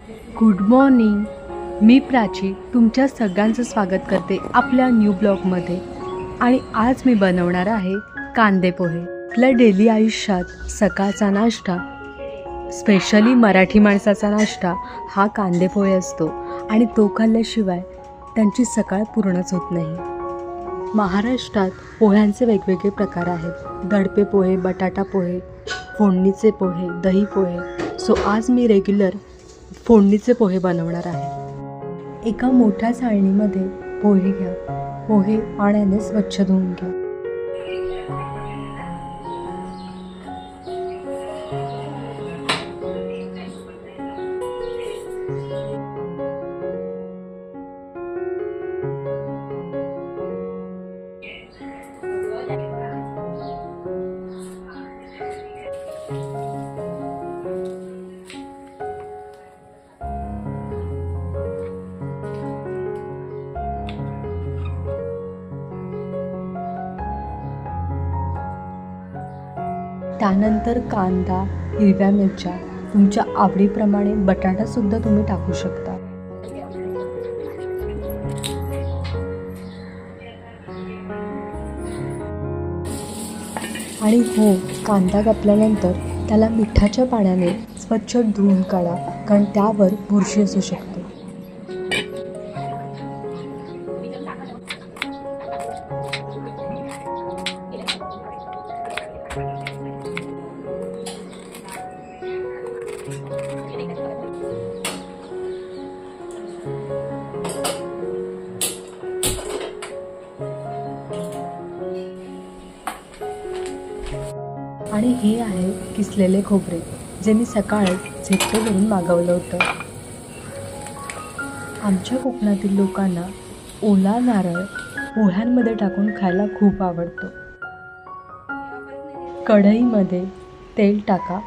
Good morning. मी प्राची तुमच्या सगळ्यांचं स्वागत करते आपल्या न्यू ब्लॉगमध्ये. आणि आज मी बनवणार आहे कांदे पोहे. आपल्या डेली आयुष्यात सकाळचा नाश्ता, स्पेशली मराठी माणसाचा नाश्ता हा कांदे पोहे असतो आणि तो खाल्ल्याशिवाय त्यांची सकाळ पूर्णच होत नाही. महाराष्ट्रात पोह्यांचे वेगवेगळे प्रकार आहेत. दडपे पोहे, बटाटा पोहे, फोडणीचे पोहे, दही पोहे. सो आज मी रेग्युलर फोडणीचे पोहे बनवणार आहे. एका मोठ्या चाळणीमध्ये पोहे घ्या. पोहे पाण्याने स्वच्छ धुवून घ्या. त्यानंतर कांदा, हिरव्या मिरच्या, तुमच्या आवडीप्रमाणे बटाटासुद्धा तुम्ही टाकू शकता. आणि हो, कांदा कापल्यानंतर त्याला मिठाच्या पाण्याने स्वच्छ धुवून काढा, कारण त्यावर बुरशी असू शकते. आणि हे आहे किसलेले खोबरे, जे मी सकाळी झेप्टोवरून मागवलं होतं. आमच्या कोकणातील लोकांना ओला नारळ पोह्यांमध्ये टाकून खायला खूप आवडतो. कढईमध्ये तेल टाका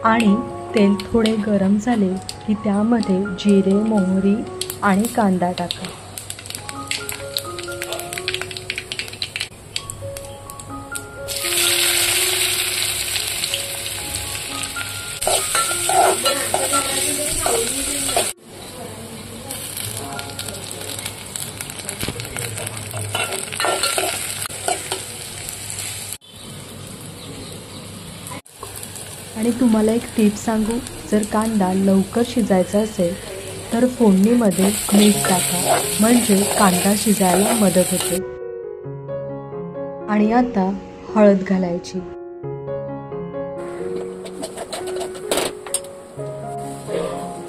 आणि तेल थोडे गरम झाले की त्यामध्ये जिरे, मोहरी आणि कांदा टाका. आणि तुम्हाला एक टिप सांगू, जर कांदा लवकर शिजायचा असेल तर फोडणीमध्ये मीठ टाका, म्हणजे कांदा शिजायला मदत होते. आणि आता हळद घालायची.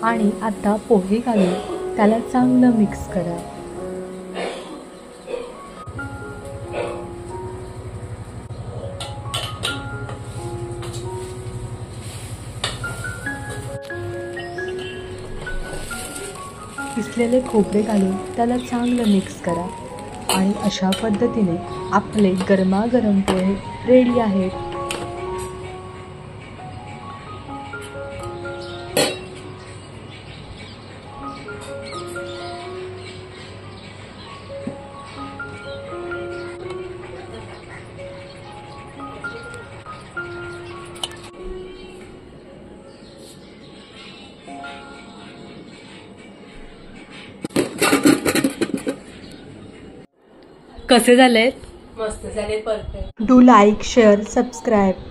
आणि आता पोहे घालून त्याला चांगलं मिक्स करा. किसलेले खोबरे घालून त्याला चांगलं मिक्स करा. आणि अशा पद्धतीने आपले गरमागरम पोहे रेडी आहेत. कसे झाले? मस्त झाले, perfect. Do like, share, subscribe.